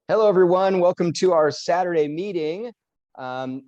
Hello, everyone. Welcome to our Saturday meeting.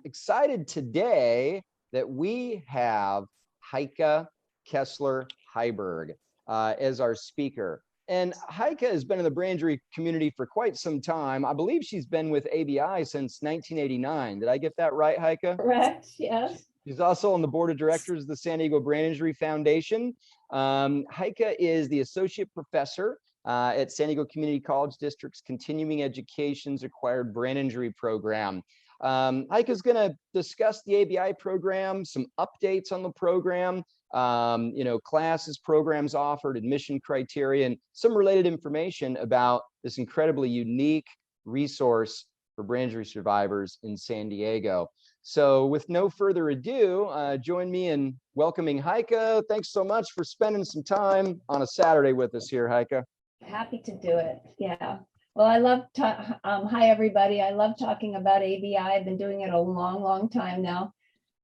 Excited today that we have Heike Kessler-Heiberg as our speaker. And Heike has been in the Brandy community for quite some time. I believe she's been with ABI since 1989. Did I get that right, Heike? Correct, yes. She's also on the board of directors of the San Diego Brain Injury Foundation. Heike is the associate professor at San Diego Community College District's Continuing Education's Acquired Brain Injury Program. Heike is going to discuss the ABI program, some updates on the program, classes, programs offered, admission criteria, and some related information about this incredibly unique resource for brain injury survivors in San Diego. So with no further ado, join me in welcoming Heike. Thanks so much for spending some time on a Saturday with us here, Heike. Happy to do it. Yeah. Well, I love, hi, everybody. I love talking about ABI. I've been doing it a long, long time now.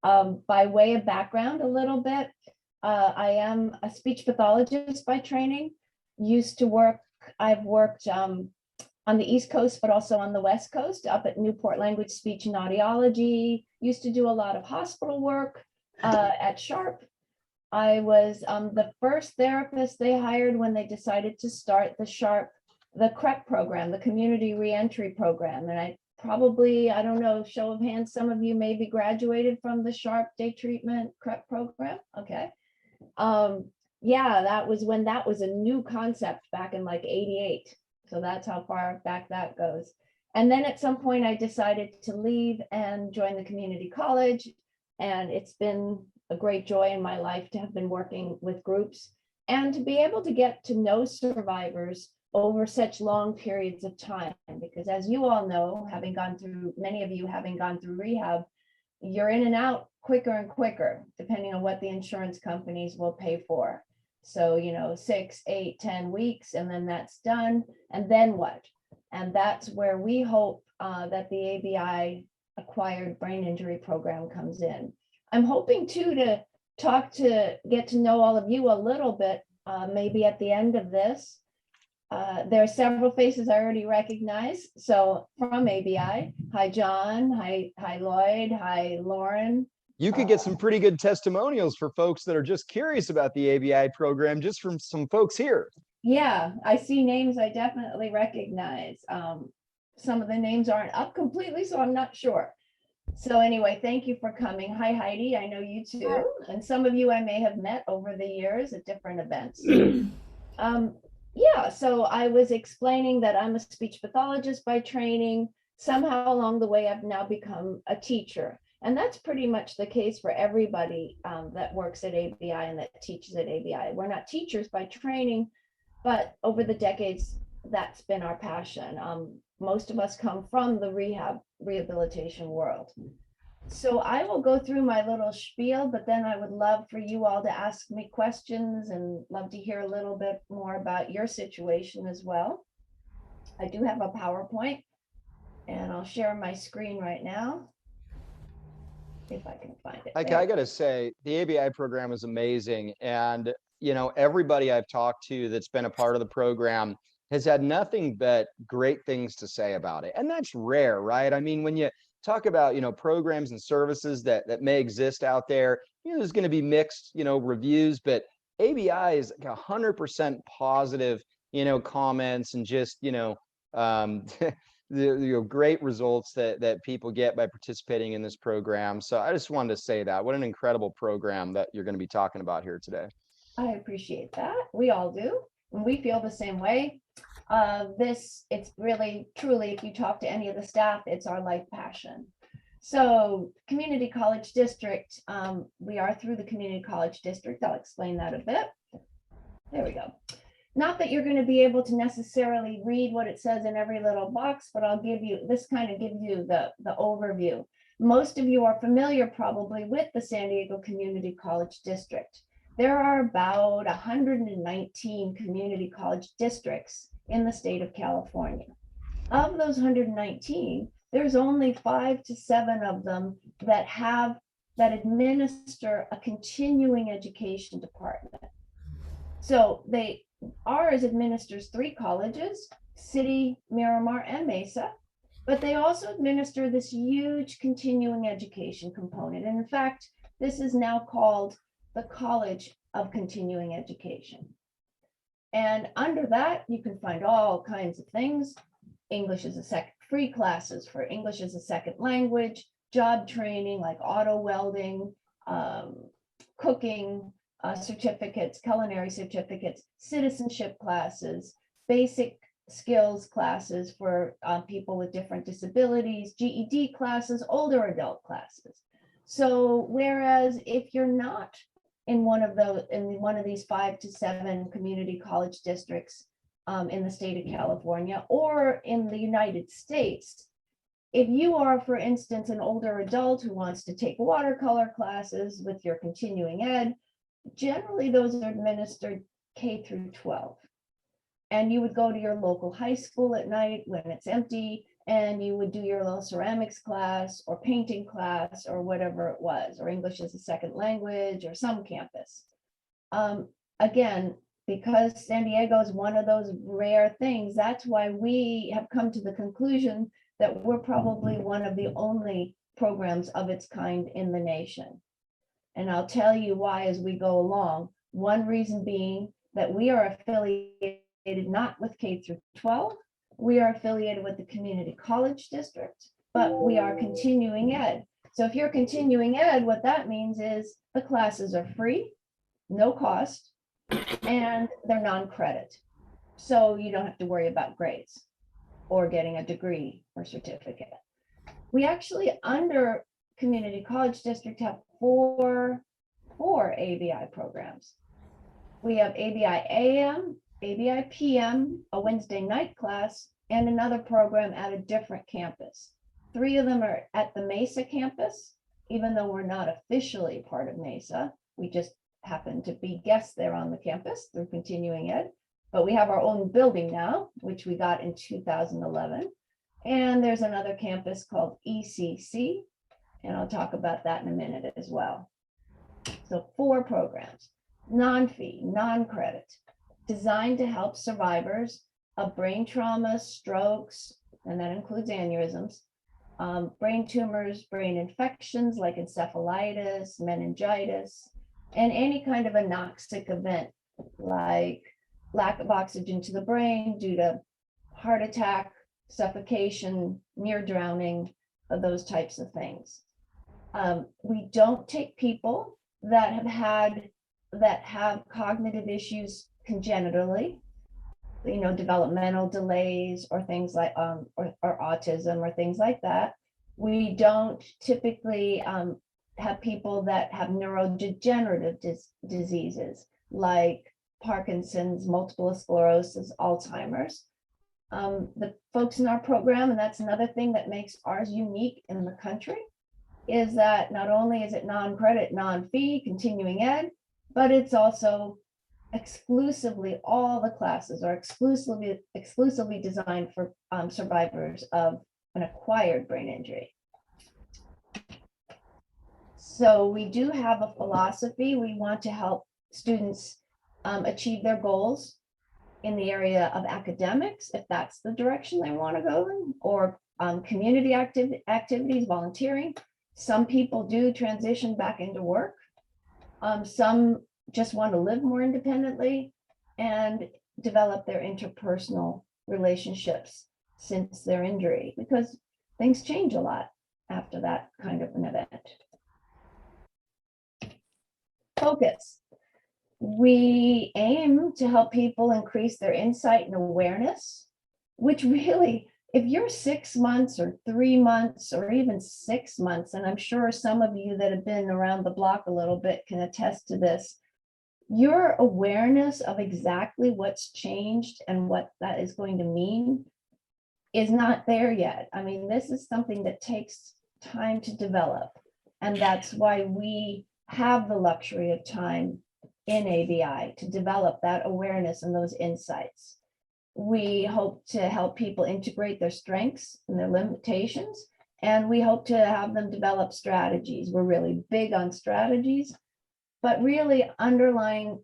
By way of background a little bit, I am a speech pathologist by training. I've worked on the East Coast, but also on the West Coast, up at Newport Language Speech and Audiology. Used to do a lot of hospital work at Sharp. I was the first therapist they hired when they decided to start the CREP program, the Community Reentry Program. And I don't know, show of hands, some of you maybe graduated from the Sharp Day Treatment CREP program. Okay. Yeah, that was when that was a new concept back in like '88. So that's how far back that goes. And then at some point I decided to leave and join the community college. And it's been a great joy in my life to have been working with groups and to be able to get to know survivors over such long periods of time. Because as you all know, many of you having gone through rehab, you're in and out quicker and quicker, depending on what the insurance companies will pay for. So, 6, 8, 10 weeks, and then that's done. And then what? And that's where we hope that the ABI acquired brain injury program comes in. I'm hoping too to get to know all of you a little bit, maybe at the end of this. There are several faces I already recognize. So from ABI, hi, John, hi, Lloyd, hi, Lauren. You could get some pretty good testimonials for folks that are just curious about the ABI program, just from some folks here. Yeah, I see names I definitely recognize. Some of the names aren't up completely, so I'm not sure. So anyway, thank you for coming. Hi, Heidi, I know you too. And some of you I may have met over the years at different events. Yeah, so I was explaining that I'm a speech pathologist by training. Somehow along the way, I've now become a teacher. And that's pretty much the case for everybody that works at ABI and that teaches at ABI. We're not teachers by training, but over the decades, that's been our passion. Most of us come from the rehabilitation world. So I will go through my little spiel, but then I would love for you all to ask me questions and love to hear a little bit more about your situation as well. I do have a PowerPoint and I'll share my screen right now, if I can find it. I got to say, the ABI program is amazing. And, everybody I've talked to that's been a part of the program has had nothing but great things to say about it. And that's rare, right? I mean, when you talk about, programs and services that may exist out there, there's going to be mixed, reviews, but ABI is like 100% positive, comments and just, the great results that people get by participating in this program. So I just wanted to say that. What an incredible program that you're going to be talking about here today. I appreciate that. We all do. And we feel the same way. It's really, truly, if you talk to any of the staff, it's our life passion. So Community College District, we are through the Community College District. I'll explain that a bit. There we go. Not that you're going to be able to necessarily read what it says in every little box, but I'll give you, this kind of gives you the overview. Most of you are familiar probably with the San Diego Community College District. There are about 119 community college districts in the state of California. Of those 119, there's only 5 to 7 of them that administer a continuing education department. So ours administers 3 colleges, City, Miramar, and Mesa, but they also administer this huge continuing education component. And in fact, this is now called the College of Continuing Education. And under that, you can find all kinds of things. English as a second, free classes for English as a second language, job training like auto welding, cooking certificates, culinary certificates, citizenship classes, basic skills classes for people with different disabilities, GED classes, older adult classes. So whereas if you're not in one of these 5 to 7 community college districts in the state of California or in the United States, if you are, for instance, an older adult who wants to take watercolor classes with your continuing ed, generally those are administered K through 12. And you would go to your local high school at night when it's empty, and you would do your little ceramics class or painting class or whatever it was, or English as a second language or some campus. Again, because San Diego is one of those rare things, that's why we have come to the conclusion that we're probably one of the only programs of its kind in the nation. And I'll tell you why as we go along. One reason being that we are affiliated not with K through 12, we are affiliated with the community college district, but we are continuing ed. So if you're continuing ed, what that means is the classes are free, no cost, and they're non-credit. So you don't have to worry about grades or getting a degree or certificate. We actually, under community college district, have four ABI programs. We have ABI AM, ABI PM, a Wednesday night class, and another program at a different campus. 3 of them are at the Mesa campus, even though we're not officially part of Mesa. We just happen to be guests there on the campus through continuing ed. But we have our own building now, which we got in 2011. And there's another campus called ECC, and I'll talk about that in a minute as well. So 4 programs, non-fee, non-credit, designed to help survivors of brain trauma, strokes, and that includes aneurysms, brain tumors, brain infections like encephalitis, meningitis, and any kind of anoxic event like lack of oxygen to the brain due to heart attack, suffocation, near drowning, those types of things. We don't take people that have cognitive issues congenitally, developmental delays or things like or autism or things like that. We don't typically have people that have neurodegenerative diseases like Parkinson's, multiple sclerosis, Alzheimer's. The folks in our program, and that's another thing that makes ours unique in the country, is that not only is it non-credit, non-fee, continuing ed, but it's also exclusively, all the classes are exclusively designed for survivors of an acquired brain injury. So we do have a philosophy. We want to help students achieve their goals in the area of academics, if that's the direction they want to go in, or community activities, volunteering. Some people do transition back into work. Some just want to live more independently and develop their interpersonal relationships since their injury, because things change a lot after that kind of an event. Focus. We aim to help people increase their insight and awareness, which really, if you're 6 months or 3 months or even 6 months, and I'm sure some of you that have been around the block a little bit can attest to this, your awareness of exactly what's changed and what that is going to mean is not there yet. I mean, this is something that takes time to develop. And that's why we have the luxury of time in ABI to develop that awareness and those insights. We hope to help people integrate their strengths and their limitations, and we hope to have them develop strategies. We're really big on strategies, but really underlying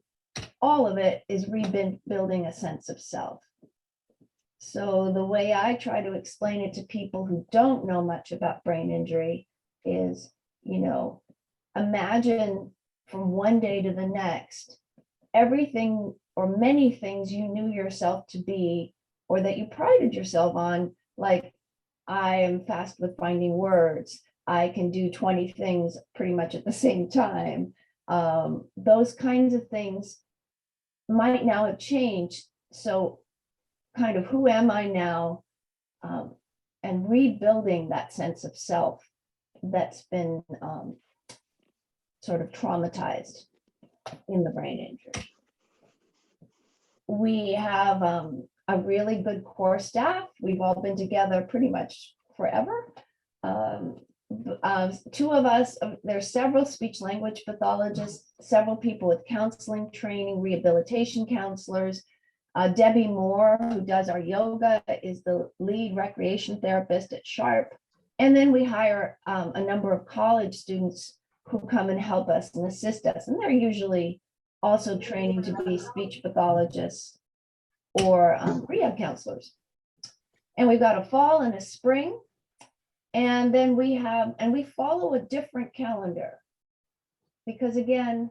all of it is rebuilding a sense of self. So the way I try to explain it to people who don't know much about brain injury is, imagine from one day to the next, everything or many things you knew yourself to be, or that you prided yourself on, like, I am fast with finding words, I can do 20 things pretty much at the same time. Those kinds of things might now have changed. So kind of who am I now? And rebuilding that sense of self that's been sort of traumatized in the brain injury. We have a really good core staff. We've all been together pretty much forever. Two of us, there's several speech language pathologists, several people with counseling training, rehabilitation counselors. Debbie Moore, who does our yoga, is the lead recreation therapist at Sharp. And then we hire a number of college students who come and help us and assist us. And they're usually also training to be speech pathologists or rehab counselors. And we've got a fall and a spring. And then we follow a different calendar. Because again,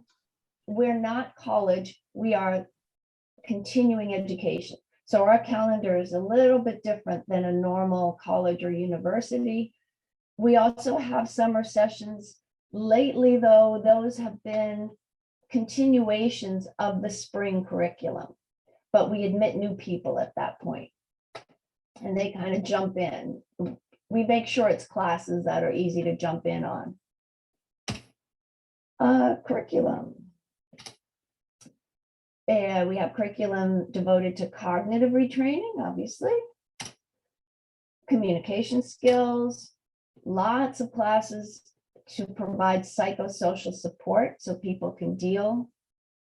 we're not college, we are continuing education. So our calendar is a little bit different than a normal college or university. We also have summer sessions. Lately, though, those have been continuations of the spring curriculum, but we admit new people at that point, and they kind of jump in. We make sure it's classes that are easy to jump in on. Curriculum. We have curriculum devoted to cognitive retraining, obviously, communication skills, lots of classes to provide psychosocial support so people can deal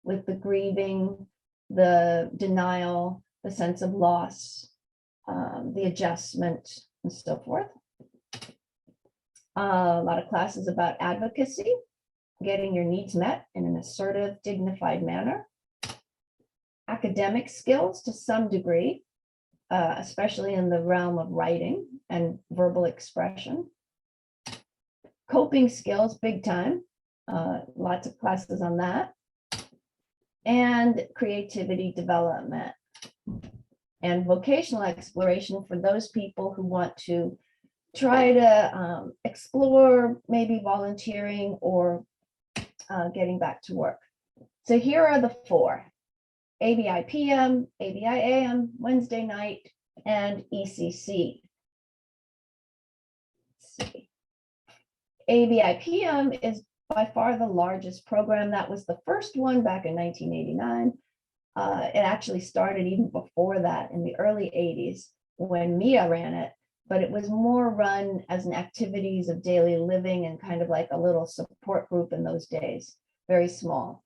with the grieving, the denial, the sense of loss, the adjustment, and so forth. A lot of classes about advocacy, getting your needs met in an assertive, dignified manner. Academic skills to some degree, especially in the realm of writing and verbal expression. Coping skills, big time, lots of classes on that. And creativity development. And vocational exploration for those people who want to try to explore maybe volunteering or getting back to work. So here are the four: ABIPM, ABIAM, Wednesday night, and ECC. Let's see. ABIPM is by far the largest program. That was the first one back in 1989. It actually started even before that in the early 80s when Mia ran it, but it was more run as an activities of daily living and kind of like a little support group in those days, very small.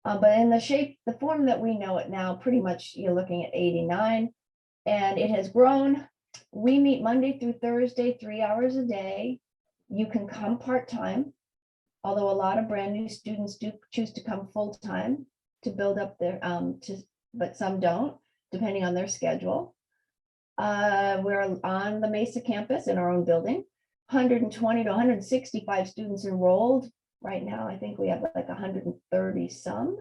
But in the form that we know it now, pretty much you're looking at 89, and it has grown. We meet Monday through Thursday, 3 hours a day. You can come part-time, although a lot of brand new students do choose to come full-time to build up their, but some don't, depending on their schedule. We're on the Mesa campus in our own building, 120 to 165 students enrolled. Right now, I think we have like 130 some,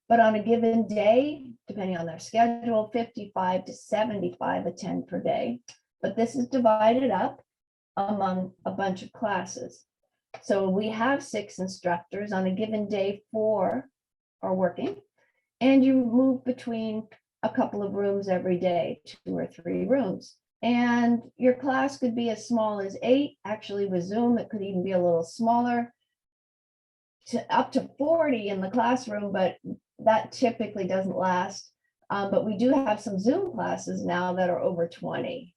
but on a given day, depending on their schedule, 55 to 75 attend per day. But this is divided up among a bunch of classes. So we have 6 instructors on a given day, 4 are working, and you move between a couple of rooms every day, 2 or 3 rooms. And your class could be as small as 8, actually with Zoom, it could even be a little smaller, to up to 40 in the classroom, but that typically doesn't last. But we do have some Zoom classes now that are over 20.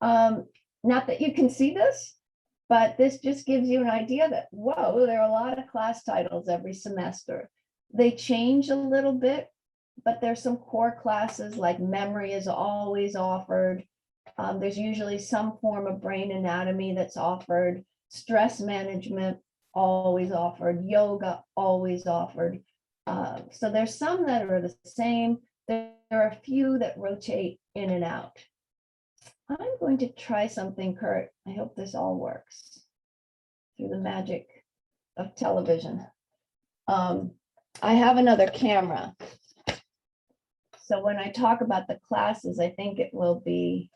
Not that you can see this, but this just gives you an idea that, whoa, there are a lot of class titles every semester. They change a little bit, but there's some core classes like memory is always offered. There's usually some form of brain anatomy that's offered. Stress management, always offered. Yoga, always offered. So there's some that are the same. There's are a few that rotate in and out. I'm going to try something, Kurt. I hope this all works through the magic of television. I have another camera. So when I talk about the classes, I think it will be.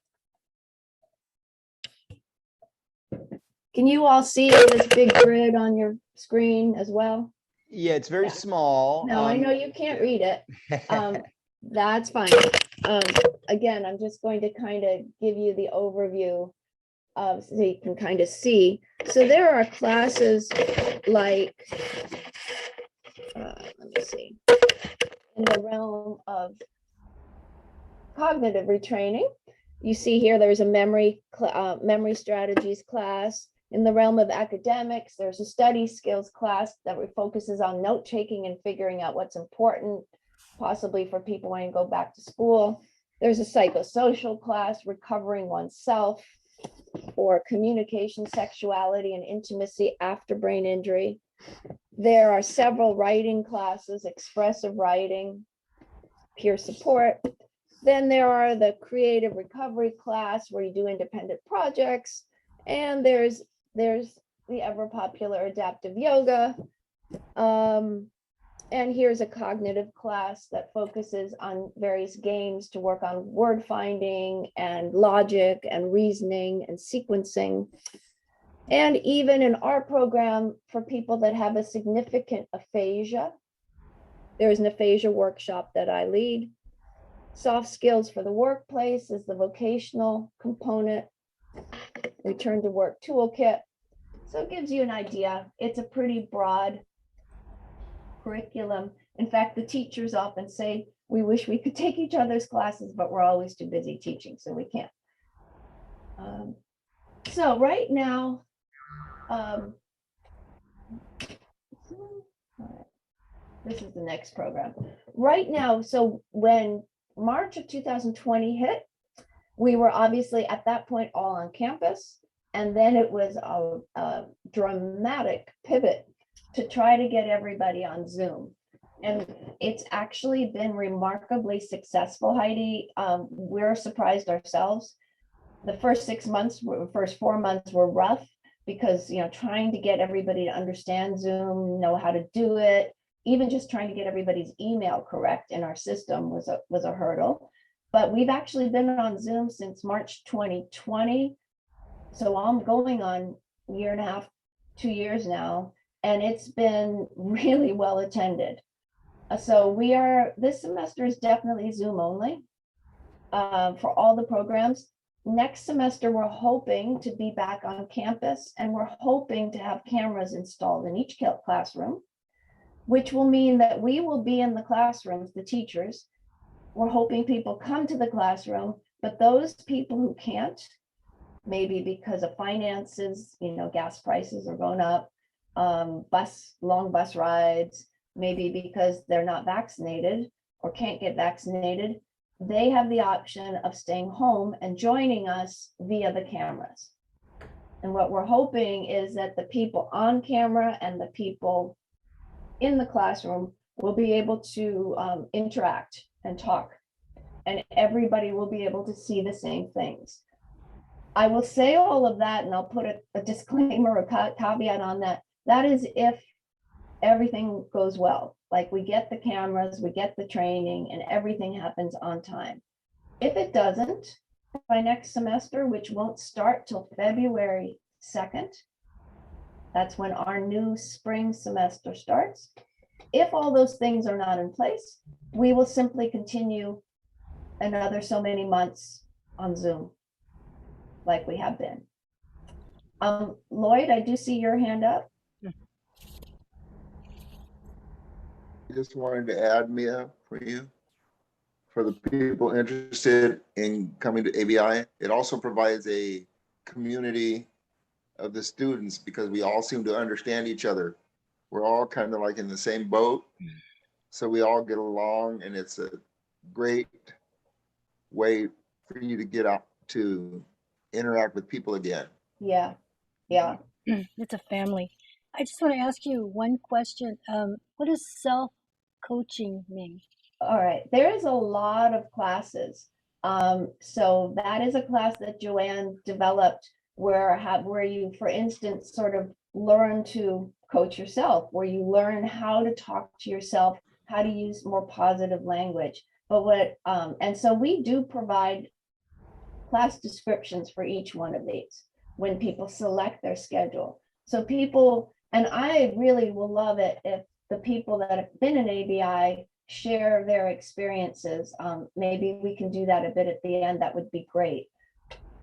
Can you all see this big grid on your screen as well? Yeah, it's very Yeah. small. No, I know you can't read it. That's fine. Again, I'm just going to kind of give you the overview of, so you can kind of see. So there are classes like, let me see, in the realm of cognitive retraining. You see here, there's a memory strategies class. In the realm of academics, there's a study skills class that focuses on note taking and figuring out what's important, possibly for people wanting to go back to school. There's a psychosocial class, recovering oneself, or communication, sexuality, and intimacy after brain injury. There are several writing classes, expressive writing, peer support. Then there are the creative recovery class where you do independent projects. And there's the ever popular adaptive yoga. And here's a cognitive class that focuses on various games to work on word finding and logic and reasoning and sequencing. And even in our program for people that have a significant aphasia, there's an aphasia workshop that I lead. Soft skills for the workplace is the vocational component. Return to work toolkit. So it gives you an idea. It's a pretty broad curriculum. In fact, the teachers often say, we wish we could take each other's classes, but we're always too busy teaching, so we can't. So right now, this is the next program. Right now, so when March of 2020 hit, we were obviously at that point all on campus. And then it was a dramatic pivot to try to get everybody on Zoom. And it's actually been remarkably successful, Heidi. We're surprised ourselves. The first 6 months, first 4 months were rough because, trying to get everybody to understand Zoom, know how to do it, even just trying to get everybody's email correct in our system was a hurdle. But we've actually been on Zoom since March 2020. So I'm going on a year and a half, 2 years now, and it's been really well attended. So this semester is definitely Zoom only for all the programs. Next semester, we're hoping to be back on campus, and we're hoping to have cameras installed in each classroom, which will mean that we will be in the classrooms, the teachers. We're hoping people come to the classroom, but those people who can't, maybe because of finances, gas prices are going up, long bus rides, maybe because they're not vaccinated or can't get vaccinated, they have the option of staying home and joining us via the cameras. And what we're hoping is that the people on camera and the people in the classroom will be able to interact and talk, and everybody will be able to see the same things. I will say all of that, and I'll put a disclaimer, a caveat on that. That is if everything goes well, like we get the cameras, we get the training, and everything happens on time. If it doesn't, by next semester, which won't start till February 2nd, that's when our new spring semester starts. If all those things are not in place, we will simply continue another so many months on Zoom, like we have been. Lloyd, I do see your hand up. I just wanted to add, Mia, for the people interested in coming to ABI, it also provides a community of the students because we all seem to understand each other. We're all kind of like in the same boat. So we all get along, and it's a great way for you to get out to interact with people again. Yeah. It's a family. I just want to ask you one question. What does self-coaching mean? All right, there is a lot of classes. So that is a class that Joanne developed where you, for instance, sort of learn to coach yourself, where you learn how to talk to yourself, how to use more positive language. But and so we do provide class descriptions for each one of these when people select their schedule. So people, and I really will love it if the people that have been in ABI share their experiences. Maybe we can do that a bit at the end. That would be great.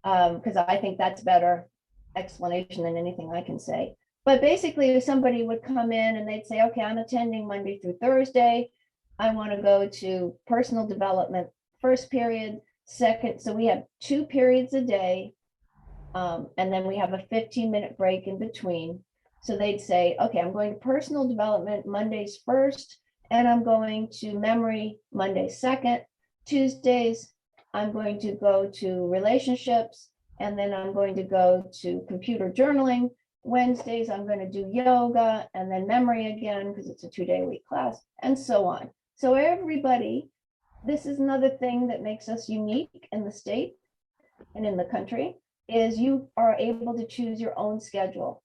Because I think that's better explanation than anything I can say. But basically, if somebody would come in and they'd say, okay, I'm attending Monday through Thursday. I want to go to personal development first period, second. So we have 2 periods a day. And then we have a 15-minute break in between. So they'd say, okay, I'm going to personal development Mondays first, and I'm going to memory Monday second. Tuesdays, I'm going to go to relationships, and then I'm going to go to computer journaling. Wednesdays, I'm going to do yoga, and then memory again, because it's a 2-day-a-week class, and so on. So everybody, this is another thing that makes us unique in the state and in the country, is you are able to choose your own schedule.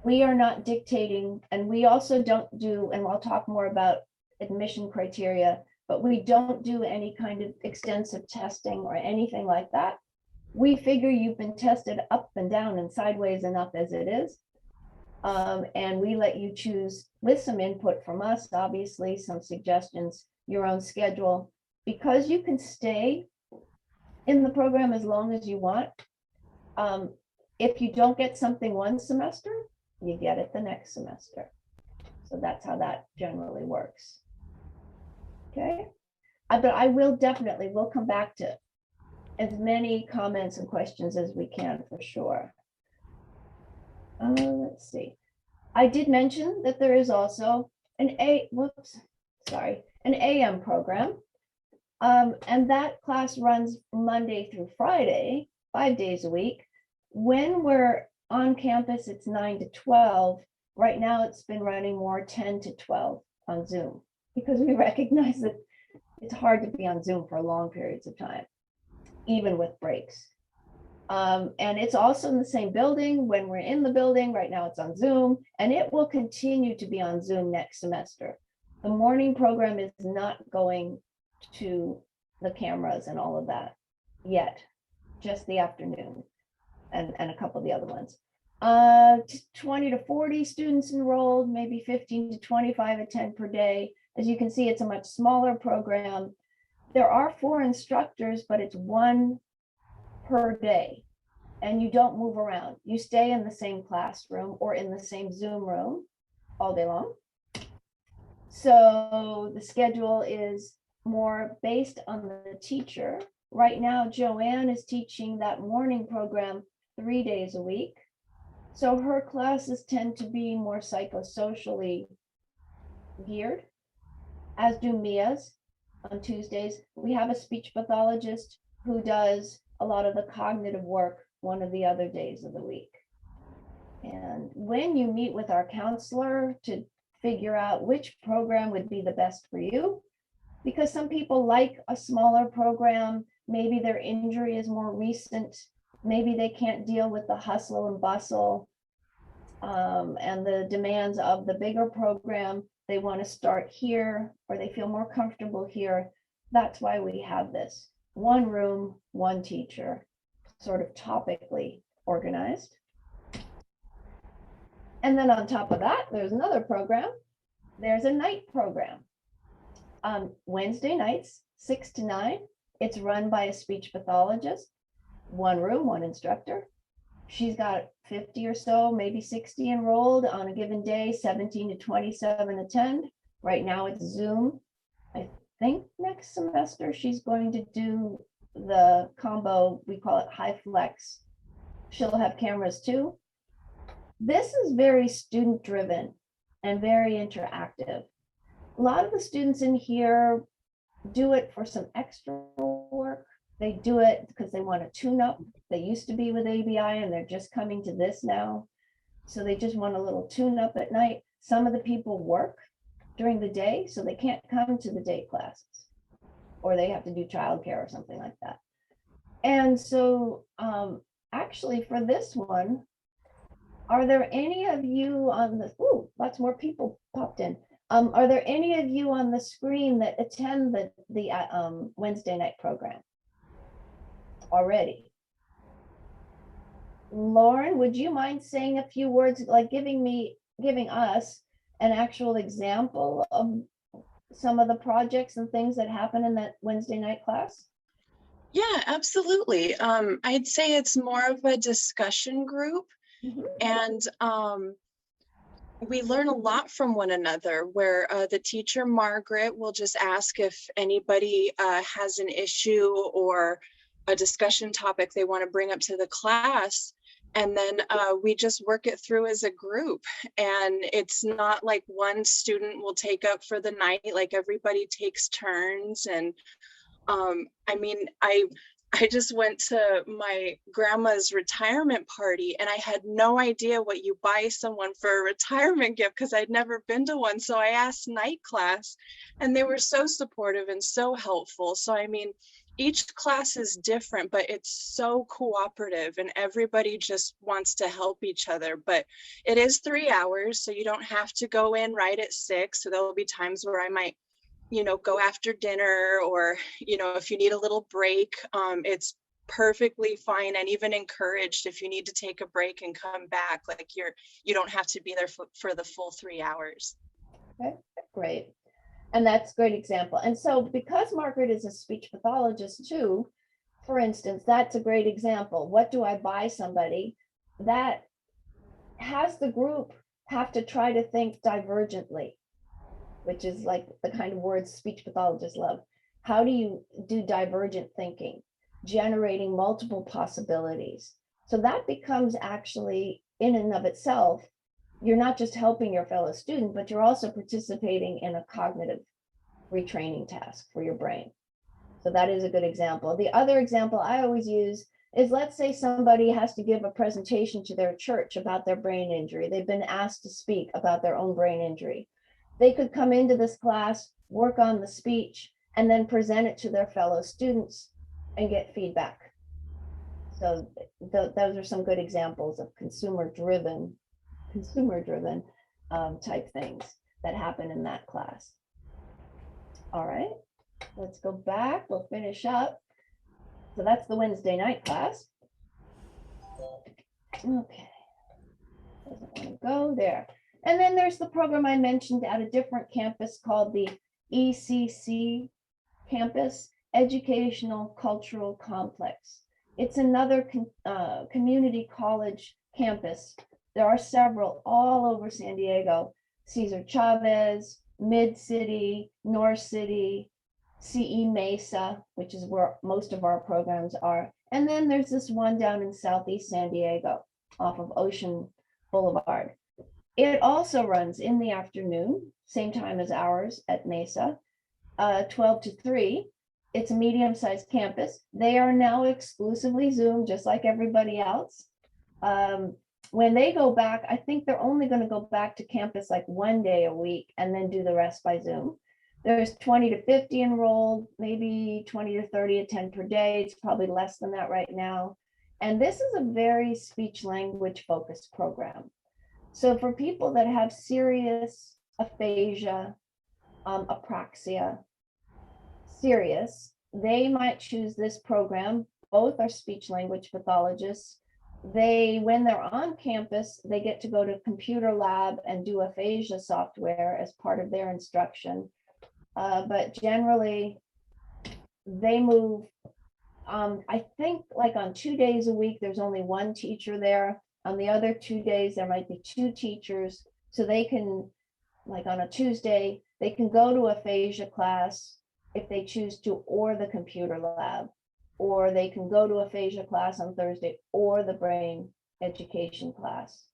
We are not dictating, and we also don't do, and I'll talk more about admission criteria, but we don't do any kind of extensive testing or anything like that. We figure you've been tested up and down and sideways enough as it is. And we let you choose with some input from us, obviously, some suggestions, your own schedule, because you can stay in the program as long as you want. If you don't get something one semester, you get it the next semester. So that's how that generally works. Okay, but I will definitely, we'll come back to as many comments and questions as we can for sure. Let's see. I did mention that there is also an AM program. And that class runs Monday through Friday, 5 days a week. When we're on campus, it's 9 to 12. Right now, it's been running more 10 to 12 on Zoom, because we recognize that it's hard to be on Zoom for long periods of time, even with breaks. And it's also in the same building. When we're in the building, right now it's on Zoom, and it will continue to be on Zoom next semester. The morning program is not going to the cameras and all of that yet, just the afternoon and a couple of the other ones. 20 to 40 students enrolled, maybe 15 to 25 attend per day. As you can see, it's a much smaller program. There are 4 instructors, but it's 1 per day, and you don't move around. You stay in the same classroom or in the same Zoom room all day long. So the schedule is more based on the teacher. Right now, Joanne is teaching that morning program 3 days a week. So her classes tend to be more psychosocially geared, as do Mia's on Tuesdays. We have a speech pathologist who does a lot of the cognitive work one of the other days of the week. And when you meet with our counselor to figure out which program would be the best for you, because some people like a smaller program, maybe their injury is more recent, maybe they can't deal with the hustle and bustle and the demands of the bigger program. They want to start here, or they feel more comfortable here. That's why we have this 1 room, 1 teacher, sort of topically organized. And then on top of that, there's another program. There's a night program. Wednesday nights, 6 to 9. It's run by a speech pathologist, 1 room, 1 instructor. She's got 50 or so, maybe 60 enrolled on a given day, 17 to 27 attend. Right now it's Zoom. I think next semester she's going to do the combo, we call it high flex. She'll have cameras too. This is very student driven and very interactive. A lot of the students in here do it for some extra work. They do it because they want to tune up. They used to be with ABI and they're just coming to this now. So they just want a little tune up at night. Some of the people work during the day, so they can't come to the day classes, or they have to do childcare or something like that. And so actually for this one, are there any of you on the, ooh, lots more people popped in. Are there any of you on the screen that attend the Wednesday night program already? Lauren, would you mind saying a few words, like giving us an actual example of some of the projects and things that happen in that Wednesday night class? Yeah, absolutely. I'd say it's more of a discussion group, and we learn a lot from one another, where the teacher, Margaret, will just ask if anybody has an issue or a discussion topic they want to bring up to the class. And then we just work it through as a group. And it's not like one student will take up for the night, like everybody takes turns. And I mean, I just went to my grandma's retirement party, and I had no idea what you buy someone for a retirement gift because I'd never been to one. So I asked night class, and they were so supportive and so helpful. So I mean, each class is different, but it's so cooperative, and everybody just wants to help each other. But it is 3 hours, so you don't have to go in right at 6. So there will be times where I might, you know, go after dinner, or, you know, if you need a little break, it's perfectly fine and even encouraged if you need to take a break and come back. Like you don't have to be there for the full 3 hours. Okay, great. And that's a great example. And so because Margaret is a speech pathologist too, for instance, that's a great example. What do I buy somebody? That has the group have to try to think divergently, which is like the kind of words speech pathologists love. How do you do divergent thinking, generating multiple possibilities? So that becomes actually, in and of itself, you're not just helping your fellow student, but you're also participating in a cognitive retraining task for your brain. So that is a good example. The other example I always use is, let's say somebody has to give a presentation to their church about their brain injury. They've been asked to speak about their own brain injury. They could come into this class, work on the speech, and then present it to their fellow students and get feedback. So those are some good examples of consumer-driven type things that happen in that class. All right, let's go back. We'll finish up. So that's the Wednesday night class. Okay, doesn't want to go there. And then there's the program I mentioned at a different campus called the ECC campus, Educational Cultural Complex. It's another community college campus. There are several all over San Diego: Cesar Chavez, Mid-City, North City, CE-Mesa, which is where most of our programs are. And then there's this one down in Southeast San Diego off of Ocean Boulevard. It also runs in the afternoon, same time as ours at Mesa, 12 to 3. It's a medium-sized campus. They are now exclusively Zoom, just like everybody else. When they go back, I think they're only going to go back to campus like one day a week and then do the rest by Zoom. There's 20 to 50 enrolled, maybe 20 to 30 attend per day. It's probably less than that right now. And this is a very speech language focused program. So for people that have serious aphasia, apraxia, serious, they might choose this program. Both are speech language pathologists. When they're on campus, they get to go to computer lab and do aphasia software as part of their instruction. But generally, they move, I think like on 2 days a week, there's only one teacher there. On the other 2 days, there might be 2 teachers. So they can, like on a Tuesday, they can go to aphasia class if they choose to, or the computer lab, or they can go to aphasia class on Thursday or the brain education class,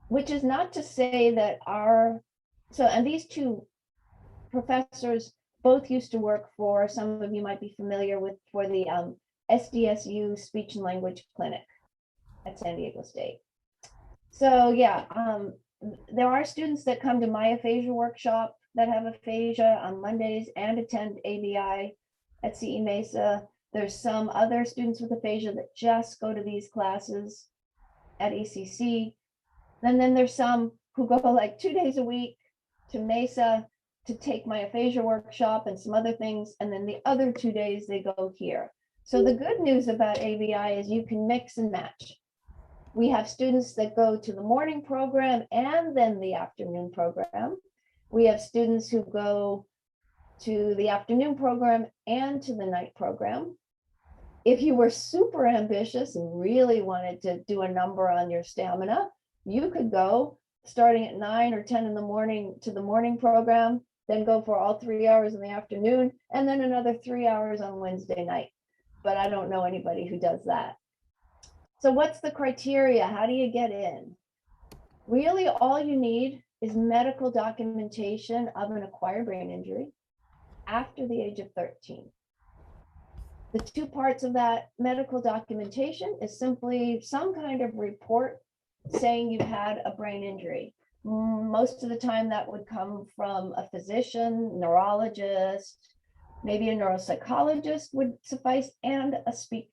which is not to say that and these 2 professors both used to work for, some of you might be familiar with, for the SDSU Speech and Language Clinic at San Diego State. So yeah, there are students that come to my aphasia workshop that have aphasia on Mondays and attend ABI at CE-Mesa. There's some other students with aphasia that just go to these classes at ECC. Then there's some who go like 2 days a week to Mesa to take my aphasia workshop and some other things. And then the other 2 days they go here. So the good news about ABI is you can mix and match. We have students that go to the morning program and then the afternoon program. We have students who go to the afternoon program and to the night program. If you were super ambitious and really wanted to do a number on your stamina, you could go starting at 9 or 10 in the morning to the morning program, then go for all 3 hours in the afternoon, and then another 3 hours on Wednesday night. But I don't know anybody who does that. So what's the criteria? How do you get in? Really, all you need is medical documentation of an acquired brain injury after the age of 13. The two parts of that medical documentation is simply some kind of report saying you've had a brain injury. Most of the time that would come from a physician, neurologist, maybe a neuropsychologist would suffice, and a speech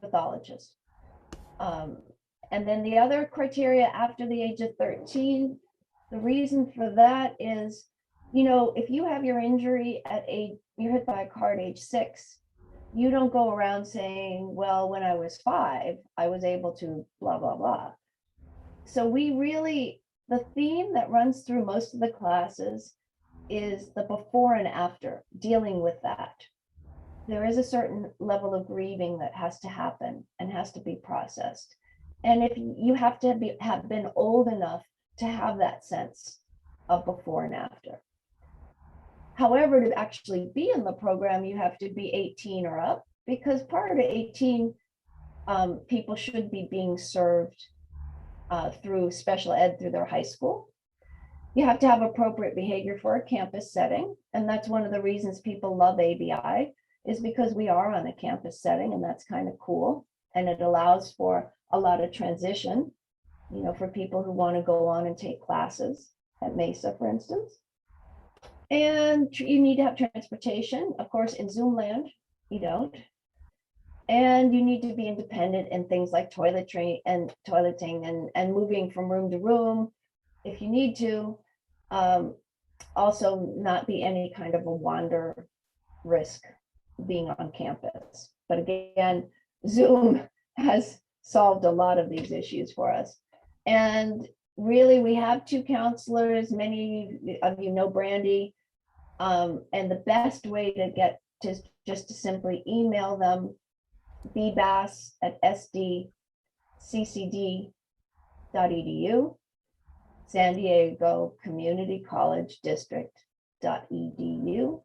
pathologist. And then the other criteria after the age of 13, the reason for that is, you know, if you have your injury at you're hit by a car at age 6, you don't go around saying, well, when I was 5, I was able to blah, blah, blah. So the theme that runs through most of the classes is the before and after, dealing with that. There is a certain level of grieving that has to happen and has to be processed. And if you have to have been old enough to have that sense of before and after. However, to actually be in the program, you have to be 18 or up, because prior to 18, people should be being served through special ed through their high school. You have to have appropriate behavior for a campus setting. And that's one of the reasons people love ABI, is because we are on a campus setting, and that's kind of cool. And it allows for a lot of transition, you know, for people who want to go on and take classes at Mesa, for instance. And you need to have transportation. Of course, in Zoom land, you don't. And you need to be independent in things like toiletry and toileting and moving from room to room if you need to. Also not be any kind of a wander risk being on campus. But again, Zoom has solved a lot of these issues for us. And really, we have 2 counselors. Many of you know Brandy. And the best way to get to just to simply email them, bbass@sdccd.edu, San Diego Community College District.edu,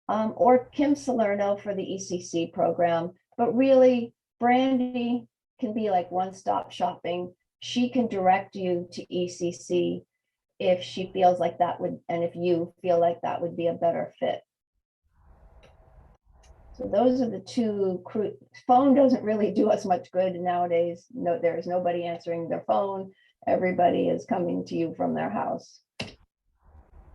or Kim Salerno for the ECC program. But really, Brandy can be like one-stop shopping. She can direct you to ECC if she feels like that would, and if you feel like that would be a better fit. So those are the 2. Phone doesn't really do us much good nowadays. No, there's nobody answering their phone. Everybody is coming to you from their house.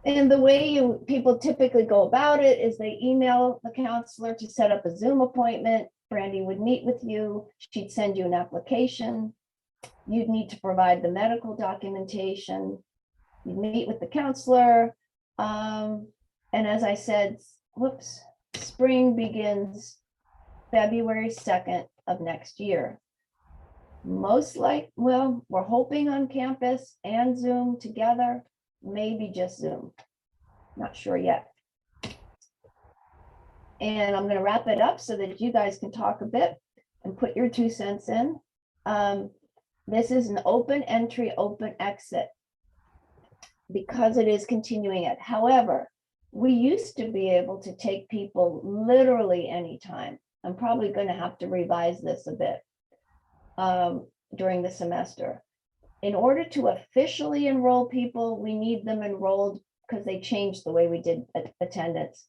And the way people typically go about it is they email the counselor to set up a Zoom appointment. Brandy would meet with you. She'd send you an application. You'd need to provide the medical documentation. You'd meet with the counselor. And as I said, spring begins February 2nd of next year. Well, we're hoping on campus and Zoom together, maybe just Zoom. Not sure yet. And I'm going to wrap it up so that you guys can talk a bit and put your 2 cents in. This is an open entry, open exit, because it is continuing ed. However, we used to be able to take people literally anytime. I'm probably going to have to revise this a bit during the semester. In order to officially enroll people, we need them enrolled, because they changed the way we did attendance.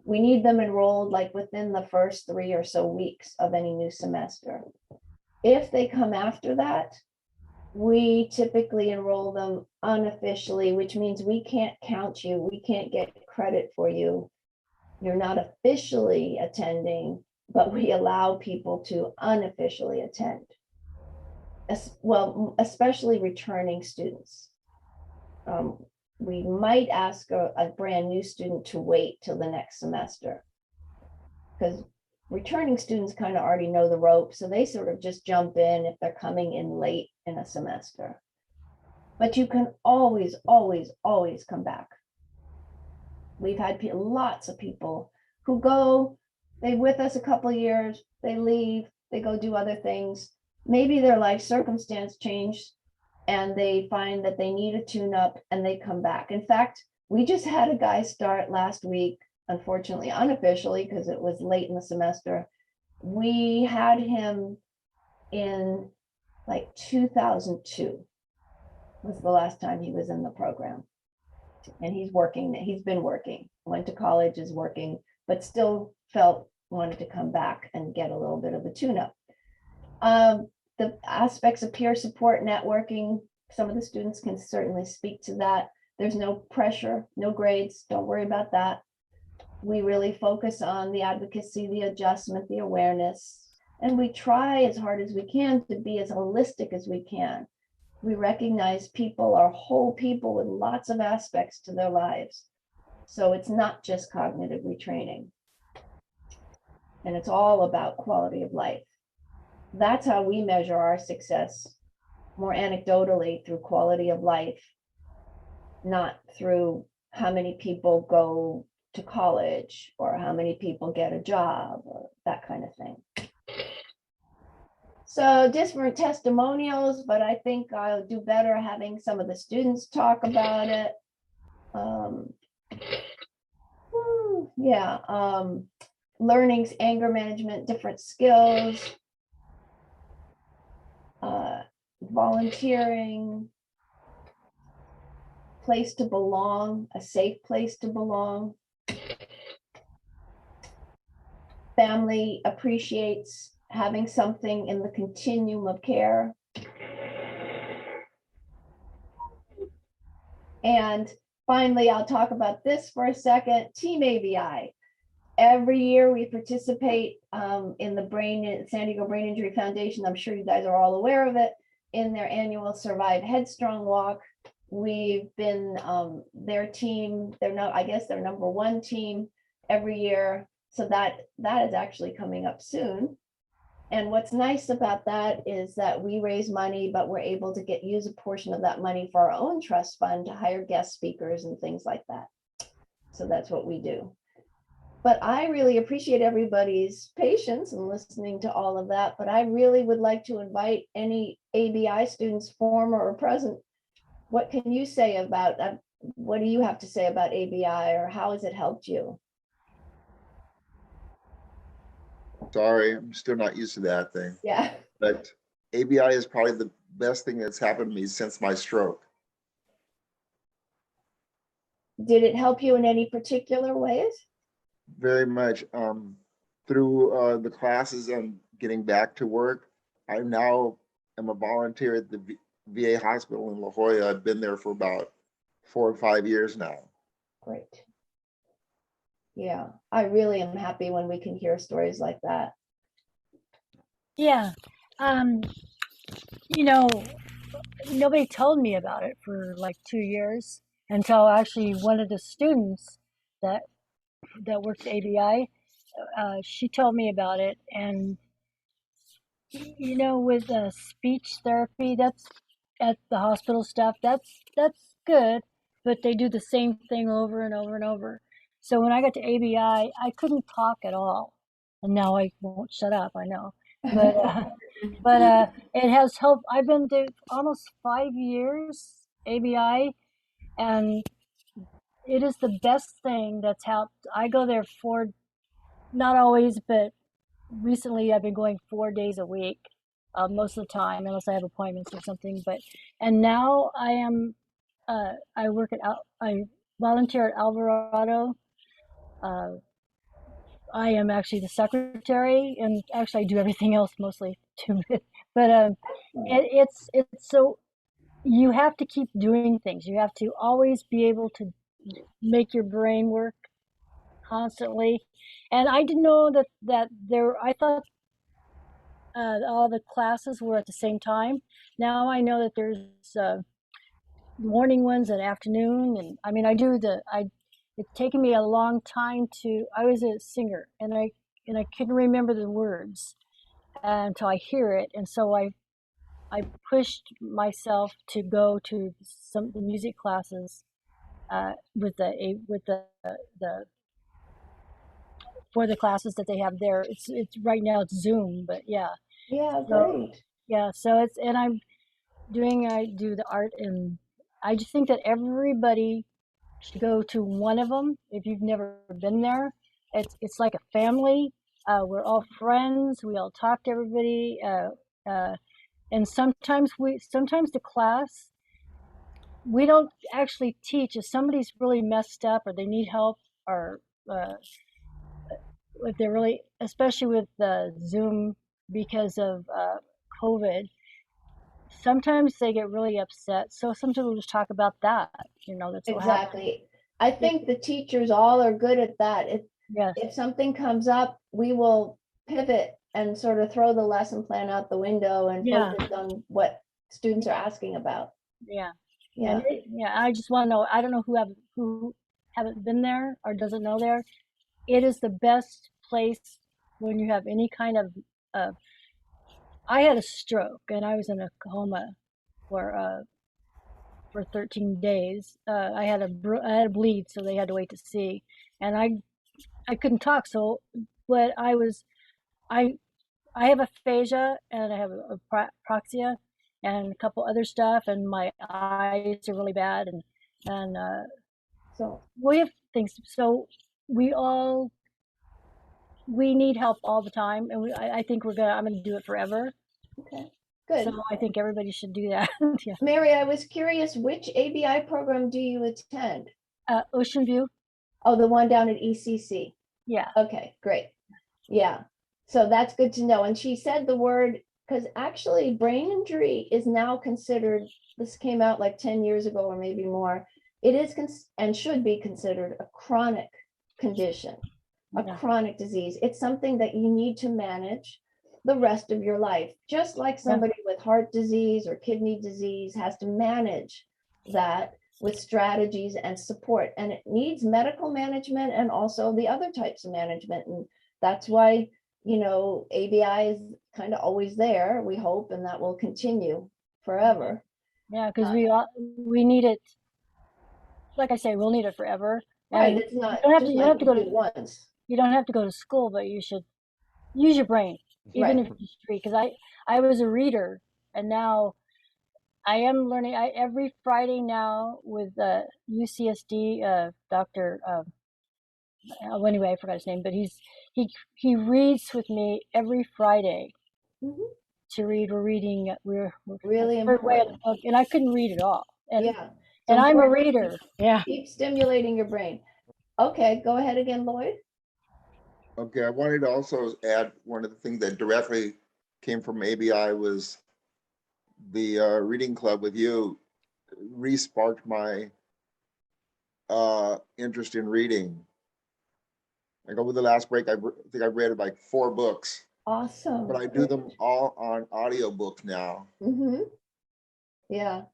We need them enrolled like within the first 3 or so weeks of any new semester. If they come after that, we typically enroll them unofficially, which means we can't count you. We can't get credit for you. You're not officially attending, but we allow people to unofficially attend. Well, especially returning students. We might ask a brand new student to wait till the next semester, because returning students kind of already know the ropes, so they sort of just jump in if they're coming in late in a semester. But you can always, always, always come back. We've had lots of people who go, they with us a couple of years, they leave, they go do other things. Maybe their life circumstance changed and they find that they need a tune-up and they come back. In fact, we just had a guy start last week, unfortunately, unofficially, because it was late in the semester. We had him in like 2002 was the last time he was in the program. And he's working, he's been working, went to college, is working, but still wanted to come back and get a little bit of a tune-up. The aspects of peer support networking, some of the students can certainly speak to that. There's no pressure, no grades, don't worry about that. We really focus on the advocacy, the adjustment, the awareness, and we try as hard as we can to be as holistic as we can. We recognize people are whole people with lots of aspects to their lives. So it's not just cognitive retraining. And it's all about quality of life. That's how we measure our success, more anecdotally, through quality of life, not through how many people go to college or how many people get a job or that kind of thing. So different testimonials, but I think I'll do better having some of the students talk about it. Learnings, anger management, different skills, volunteering, place to belong, a safe place to belong. Family appreciates having something in the continuum of care. And finally, I'll talk about this for a second, Team ABI. Every year we participate in the San Diego Brain Injury Foundation. I'm sure you guys are all aware of it, in their annual Survive Headstrong walk. We've been their team, I guess their number one team every year. So that is actually coming up soon. And what's nice about that is that we raise money, but we're able to use a portion of that money for our own trust fund to hire guest speakers and things like that. So that's what we do. But I really appreciate everybody's patience and listening to all of that. But I really would like to invite any ABI students, former or present. What can you say about that? What do you have to say about ABI, or how has it helped you? Sorry, I'm still not used to that thing. Yeah. But ABI is probably the best thing that's happened to me since my stroke. Did it help you in any particular ways? Very much. Through the classes and getting back to work, I now am a volunteer at the VA hospital in La Jolla. I've been there for about 4 or 5 years now. Great. Yeah, I really am happy when we can hear stories like that. Yeah. Nobody told me about it for like 2 years until actually one of the students that works at ABI, she told me about it. And with speech therapy, that's at the hospital stuff, that's good, but they do the same thing over and over and over. So when I got to ABI, I couldn't talk at all, and now I won't shut up, I know, but it has helped. I've been to almost 5 years ABI, and it is the best thing that's helped. I go there not always, but recently I've been going 4 days a week, most of the time, unless I have appointments or something. And now I am, I volunteer at Alvarado. I am actually the secretary, and actually I do everything else mostly too. But it's so you have to keep doing things. You have to always be able to make your brain work constantly. And I didn't know that there. I thought all the classes were at the same time. Now I know that there's morning ones and afternoon, and I mean it's taken me a long time to. I was a singer, and I couldn't remember the words until I hear it, and so I pushed myself to go to some of the music classes with the for the classes that they have there. It's right now it's Zoom, but yeah. Yeah, So great. yeah, so it's and I do the art, and I just think that everybody should go to one of them if you've never been there. It's like a family. We're all friends. We all talk to everybody. And sometimes the class, we don't actually teach. If somebody's really messed up or they need help, or if they're really, especially with the Zoom because of COVID, sometimes they get really upset. So sometimes we'll just talk about that. That's what happens. Exactly. I think the teachers all are good at that. Yes. If something comes up, we will pivot and sort of throw the lesson plan out the window and Yeah. focus on what students are asking about. Yeah. Yeah. And I just want to know. I don't know who haven't been there or doesn't know there. It is the best place when you have any kind of. I had a stroke and I was in a coma for 13 days. I had a bleed, so they had to wait to see, and I couldn't talk. So, but I have aphasia and I have a proxia and a couple other stuff, and my eyes are really bad, and So we have things. So we need help all the time, and I think I'm gonna do it forever. okay, good. So I think everybody should do that. Yeah. Mary, I was curious, which ABI program do you attend? Ocean View. Oh, the one down at ECC. Yeah. Okay, great. Yeah. So that's good to know. And she said the word, because actually brain injury is now considered, this came out like 10 years ago or maybe more. It is and should be considered a chronic condition, a chronic disease. It's something that you need to manage the rest of your life, just like somebody with heart disease or kidney disease has to manage that with strategies and support. And it needs medical management and also the other types of management. And that's why, ABI is kind of always there, we hope, and that will continue forever. Yeah, because we need it. Like I say, we'll need it forever. Right. It's not. You don't have to go to once. You don't have to go to school, but you should use your brain, even if you read. Because I was a reader, and now I am learning. Every Friday now with UCSD Dr. Anyway, I forgot his name, but he reads with me every Friday to read. We're really important. Book, and I couldn't read at all. And, yeah, and I'm a reader. Yeah, keep stimulating your brain. Okay, go ahead again, Lloyd. Okay, I wanted to also add one of the things that directly came from ABI was the reading club with you re-sparked my interest in reading. Like over the last break, I think I've read like 4 books. Awesome. But I do them all on audiobooks now. Yeah,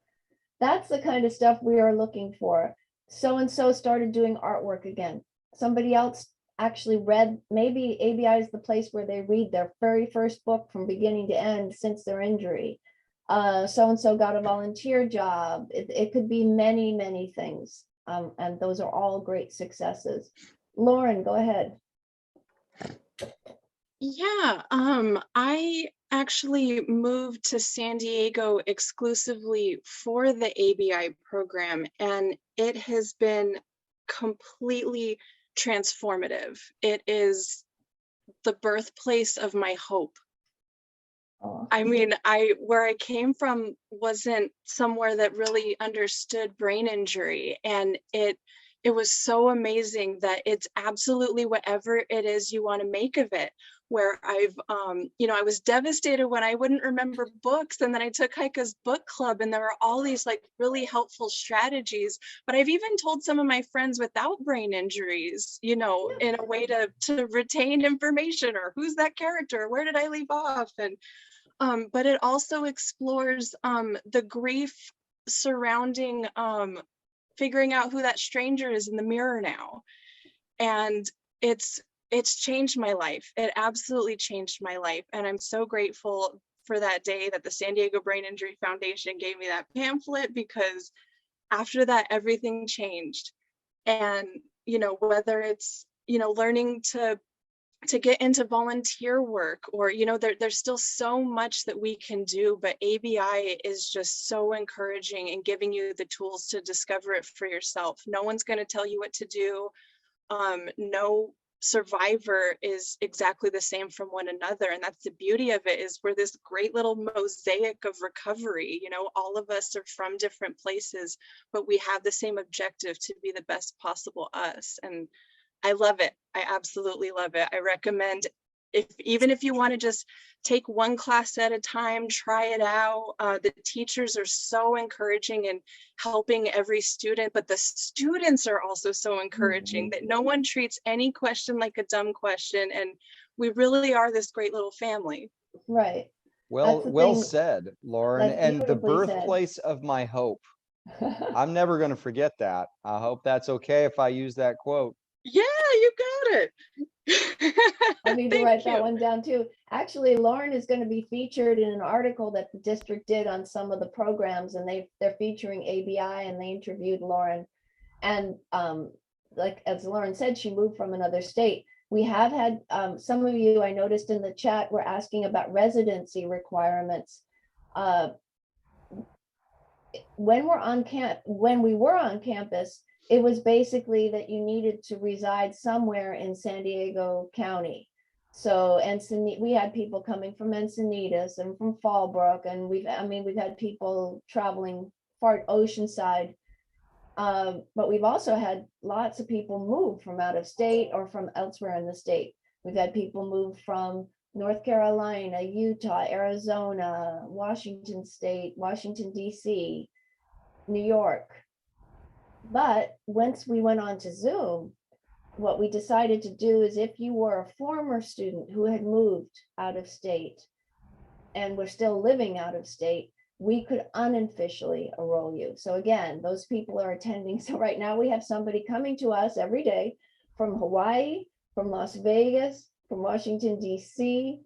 that's the kind of stuff we are looking for. So-and-so started doing artwork again. Somebody else actually read, maybe ABI is the place where they read their very first book from beginning to end since their injury. So-and-so got a volunteer job. It could be many, many things. And those are all great successes. Lauren, go ahead. Yeah, I actually moved to San Diego exclusively for the ABI program, and it has been completely transformative. It is the birthplace of my hope. I mean, where I came from wasn't somewhere that really understood brain injury, and it was so amazing that it's absolutely whatever it is you want to make of it, where I've, I was devastated when I wouldn't remember books. And then I took Heike's book club and there were all these like really helpful strategies. But I've even told some of my friends without brain injuries, in a way to retain information, or who's that character? Where did I leave off? And but it also explores the grief surrounding figuring out who that stranger is in the mirror now. And it's changed my life. It absolutely changed my life. And I'm so grateful for that day that the San Diego Brain Injury Foundation gave me that pamphlet, because after that, everything changed. And, whether it's, learning to get into volunteer work, or, there's still so much that we can do, but ABI is just so encouraging and giving you the tools to discover it for yourself. No one's going to tell you what to do. No survivor is exactly the same from one another. And that's the beauty of it, is we're this great little mosaic of recovery. All of us are from different places, but we have the same objective, to be the best possible us. And I love it. I absolutely love it. I recommend, even if you want to just take one class at a time, try it out. The teachers are so encouraging and helping every student, but the students are also so encouraging that no one treats any question like a dumb question. And we really are this great little family. Right. Well said, Lauren. That's And the beautifully said. birthplace of my hope. I'm never going to forget that. I hope that's okay if I use that quote. Yeah, you got it. I need to write that one down too. Actually, Lauren is going to be featured in an article that the district did on some of the programs, and they're featuring ABI, and they interviewed Lauren. And like as Lauren said, she moved from another state. We have had some of you, I noticed in the chat, were asking about residency requirements. When we were on campus, it was basically that you needed to reside somewhere in San Diego County. So we had people coming from Encinitas and from Fallbrook, and we've had people traveling far Oceanside. But we've also had lots of people move from out of state or from elsewhere in the state. We've had people move from North Carolina, Utah, Arizona, Washington State, Washington, DC, New York. But once we went on to Zoom, what we decided to do is, if you were a former student who had moved out of state and were still living out of state, we could unofficially enroll you. So again, those people are attending. So right now we have somebody coming to us every day from Hawaii, from Las Vegas, from Washington, DC,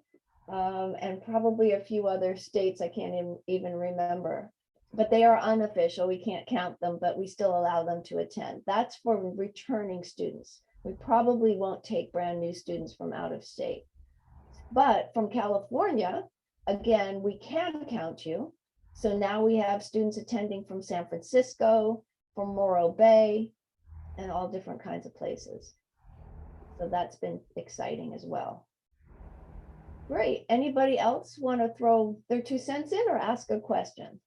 and probably a few other states I can't even remember. But they are unofficial. We can't count them, but we still allow them to attend. That's for returning students. We probably won't take brand new students from out of state. But from California, again, we can count you. So now we have students attending from San Francisco, from Morro Bay, and all different kinds of places. So that's been exciting as well. Great. Anybody else want to throw their 2 cents in or ask a question?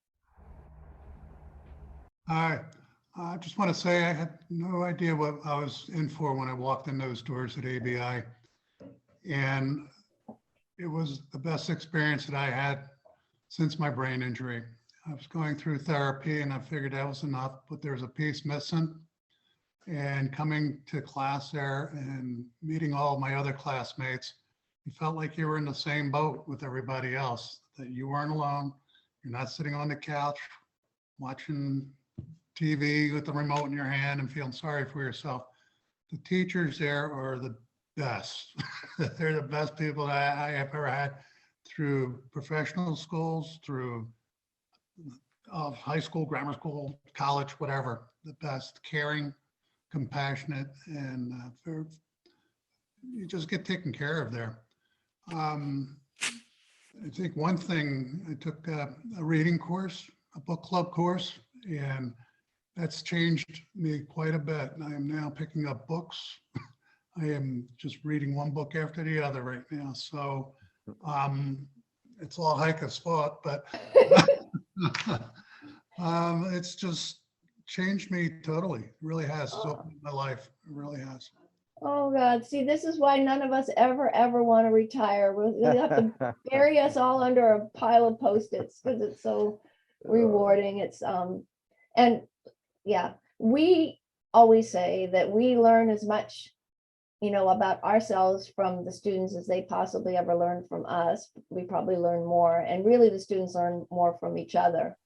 Hi, I just want to say I had no idea what I was in for when I walked in those doors at ABI. And it was the best experience that I had since my brain injury. I was going through therapy and I figured that was enough, but there was a piece missing. And coming to class there and meeting all of my other classmates, you felt like you were in the same boat with everybody else, that you weren't alone. You're not sitting on the couch watching TV with the remote in your hand and feeling sorry for yourself. The teachers there are the best. They're the best people that I have ever had, through professional schools, through high school, grammar school, college, whatever. The best, caring, compassionate, and you just get taken care of there. I think one thing, I took a reading course, a book club course, and that's changed me quite a bit. I am now picking up books. I am just reading one book after the other right now. So it's all Heike's fault, but it's just changed me totally. It really has. It's opened my life. It really has. Oh God, see, this is why none of us ever want to retire. We'll have to bury us all under a pile of Post-its because it's so rewarding. It's and yeah, we always say that we learn as much, about ourselves from the students as they possibly ever learn from us. We probably learn more, and really the students learn more from each other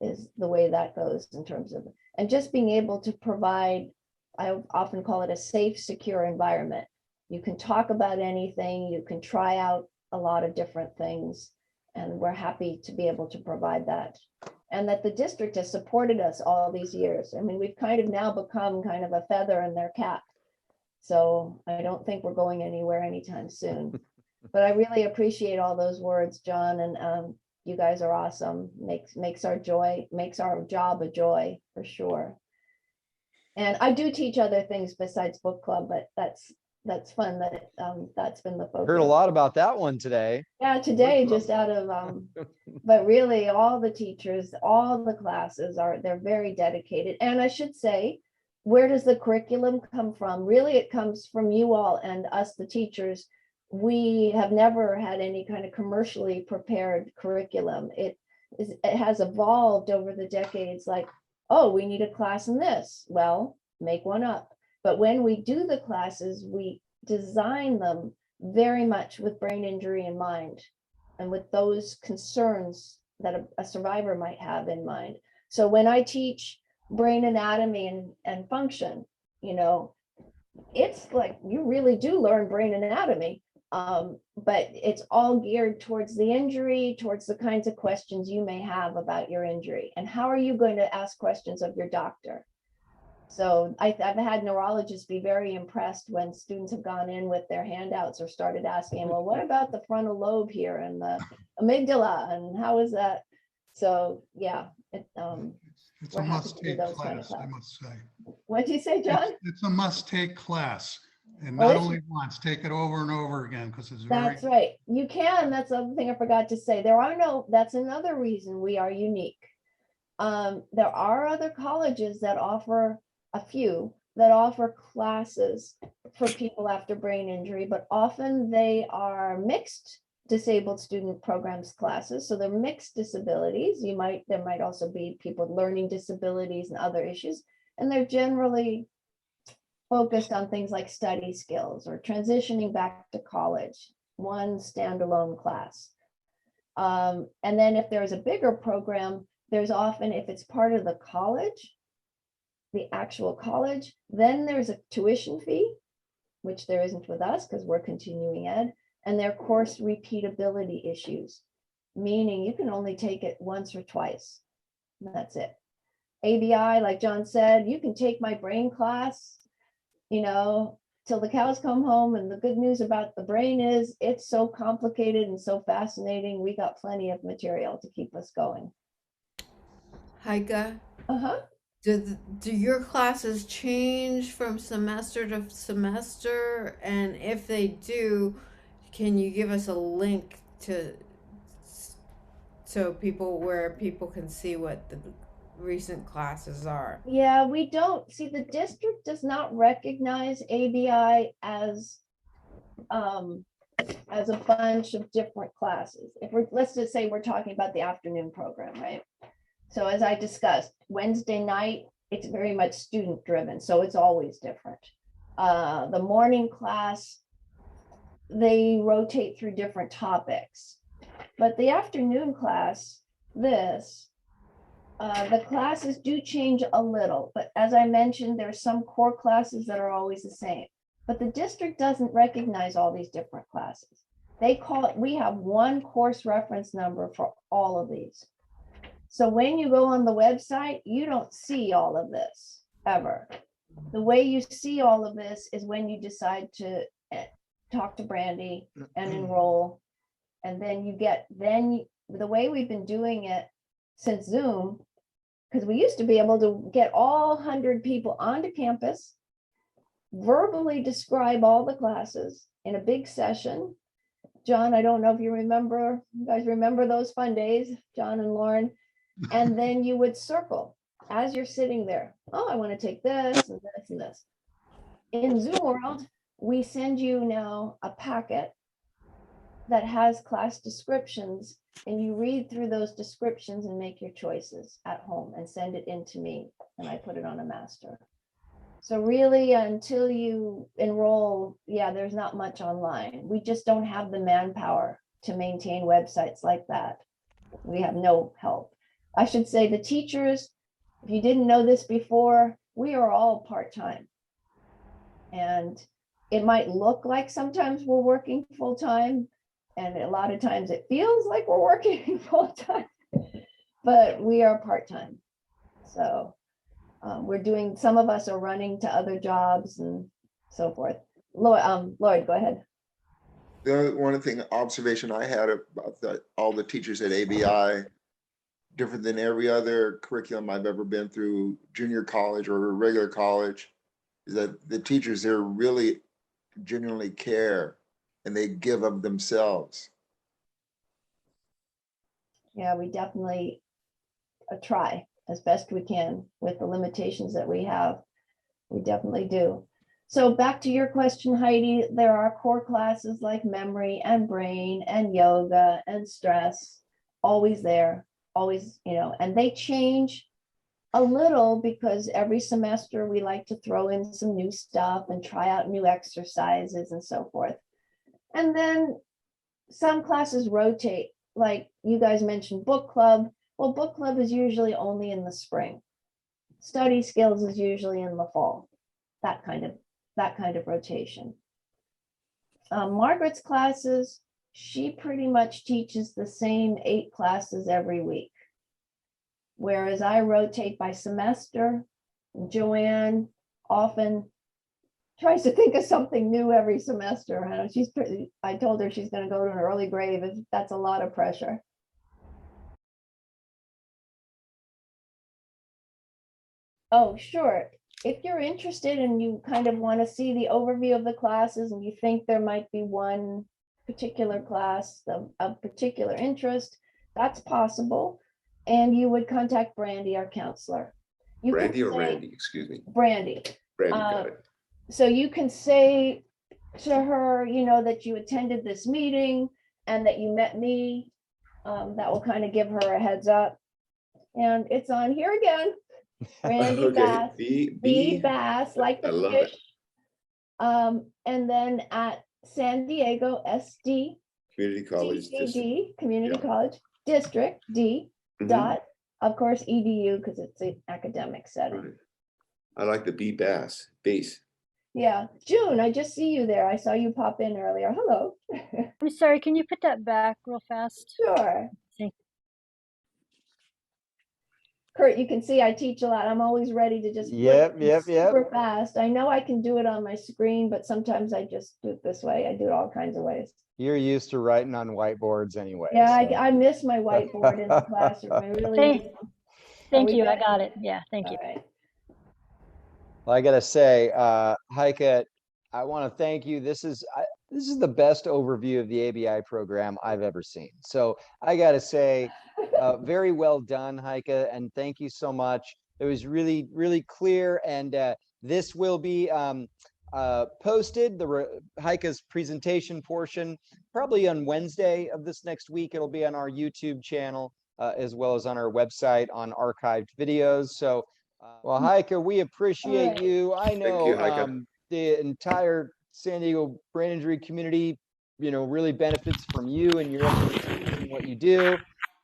is the way that goes in terms of, and just being able to provide, I often call it a safe, secure environment. You can talk about anything, you can try out a lot of different things, and we're happy to be able to provide that. And that the district has supported us all these years. I mean, we've kind of now become kind of a feather in their cap. So I don't think we're going anywhere anytime soon. But I really appreciate all those words, John, and you guys are awesome. Makes our job a joy for sure. And I do teach other things besides book club, but that's fun that that's been the focus. Heard a lot about that one today. Yeah, today just out of but really all the teachers, all the classes they're very dedicated. And I should say, where does the curriculum come from? Really, it comes from you all and us, the teachers. We have never had any kind of commercially prepared curriculum. It has evolved over the decades, like, oh, we need a class in this. Well, make one up. But when we do the classes, we design them very much with brain injury in mind and with those concerns that a survivor might have in mind. So when I teach brain anatomy and function, it's like you really do learn brain anatomy, but it's all geared towards the injury, towards the kinds of questions you may have about your injury and how are you going to ask questions of your doctor. So I've had neurologists be very impressed when students have gone in with their handouts or started asking, well, what about the frontal lobe here and the amygdala and how is that? So yeah, it's a must-take class, I must say. What do you say, John? It's a must-take class, and not only once, take it over and over again because it's very. That's right. You can. That's the other thing I forgot to say. That's another reason we are unique. There are other colleges that offer classes for people after brain injury, but often they are mixed disabled student programs classes. So they're mixed disabilities. There might also be people with learning disabilities and other issues, and they're generally focused on things like study skills or transitioning back to college, one standalone class. And then if there's a bigger program, there's often, if it's part of the college, the actual college, then there's a tuition fee, which there isn't with us because we're continuing ed, and their course repeatability issues, meaning you can only take it once or twice. That's it. ABI, like John said, you can take my brain class, till the cows come home. And the good news about the brain is it's so complicated and so fascinating. We got plenty of material to keep us going. Heike, Uh-huh. do your classes change from semester to semester? And if they do, can you give us a link where people can see what the recent classes are? Yeah, we don't see, the district does not recognize ABI as a bunch of different classes. Let's just say we're talking about the afternoon program, right? So as I discussed, Wednesday night, it's very much student driven, so it's always different. The morning class, they rotate through different topics, but the afternoon class, the classes do change a little, but as I mentioned, there's some core classes that are always the same, but the district doesn't recognize all these different classes. We have one course reference number for all of these. So when you go on the website, you don't see all of this ever. The way you see all of this is when you decide to talk to Brandy and enroll. And then the way we've been doing it since Zoom, because we used to be able to get all 100 people onto campus, verbally describe all the classes in a big session. John, I don't know if you guys remember those fun days, John and Lauren. And then you would circle as you're sitting there. Oh, I want to take this and this and this. in Zoom World, we send you now a packet that has class descriptions, and you read through those descriptions and make your choices at home and send it in to me, and I put it on a master. So really, until you enroll, yeah, there's not much online. We just don't have the manpower to maintain websites like that. We have no help. I should say the teachers, if you didn't know this before, we are all part-time. And it might look like sometimes we're working full-time, and a lot of times it feels like we're working full-time, but we are part-time. So we're doing, some of us are running to other jobs and so forth. Lloyd, go ahead. The other one thing, observation I had about all the teachers at ABI, different than every other curriculum I've ever been through, junior college or regular college, is that the teachers there really genuinely care and they give of themselves. Yeah, we definitely try as best we can with the limitations that we have. We definitely do. So back to your question, Heidi, there are core classes like memory and brain and yoga and stress, always there, always, you know, and they change a little because every semester we like to throw in some new stuff and try out new exercises and so forth. And then some classes rotate, like you guys mentioned book club. Well, book club is usually only in the spring. Study skills is usually in the fall, that kind of rotation. Margaret's classes, she pretty much teaches the same 8 classes every week. Whereas I rotate by semester. Joanne often tries to think of something new every semester. I know I told her she's going to go to an early grade. That's a lot of pressure. Oh, sure. If you're interested and you kind of want to see the overview of the classes and you think there might be one particular class of particular interest, that's possible. And you would contact Brandy, our counselor. Brandy or Randy, excuse me. Brandy. Brandy, got it. So you can say to her, you know, that you attended this meeting and that you met me. That will kind of give her a heads up. And it's on here again. Brandy Okay, Bass. B Bass, like the I love fish. it. And then at San Diego SD Community College District. Community Yeah. College District D Mhm. dot, of course, EDU, because it's an academic setting. Right. I like the B bass, base. Yeah, June, I just see you there. I saw you pop in earlier. Hello. I'm sorry, can you put that back real fast? Sure. Thank Kurt, you can see I teach a lot. I'm always ready to just flip super fast. I know I can do it on my screen, but sometimes I just do it this way. I do it all kinds of ways. You're used to writing on whiteboards anyway. Yeah, so. I miss my whiteboard in the classroom. I really Thank- do. Thank we you, I good? got it. Yeah, thank you. All right. Well, I gotta say, Heike, I want to thank you. This is the best overview of the ABI program I've ever seen. So I gotta say, very well done, Heike, and thank you so much. It was really, really clear, and this will be posted, Heike's presentation portion, probably on Wednesday of this next week. It'll be on our YouTube channel, as well as on our website on archived videos. So, well, Heike, we appreciate you. I know you, Heike. the entire San Diego brain injury community, you know, really benefits from you and your expertise in what you do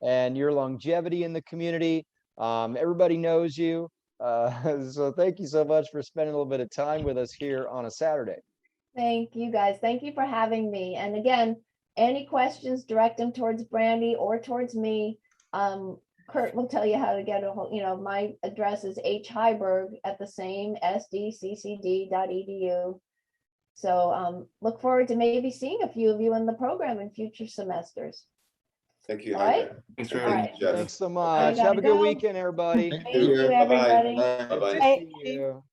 and your longevity in the community. Everybody knows you. So thank you so much for spending a little bit of time with us here on a Saturday. Thank you guys. Thank you for having me. And again, any questions, direct them towards Brandy or towards me. Kurt will tell you how to get a hold, you know, my address is Heiberg at the same sdccd.edu. So look forward to maybe seeing a few of you in the program in future semesters. Thank you, All right. Heike. Thanks All right. Jeff. Thanks so much. gotta Have a good go. weekend, everybody. Thank you, everybody. Bye-bye. Good to see you.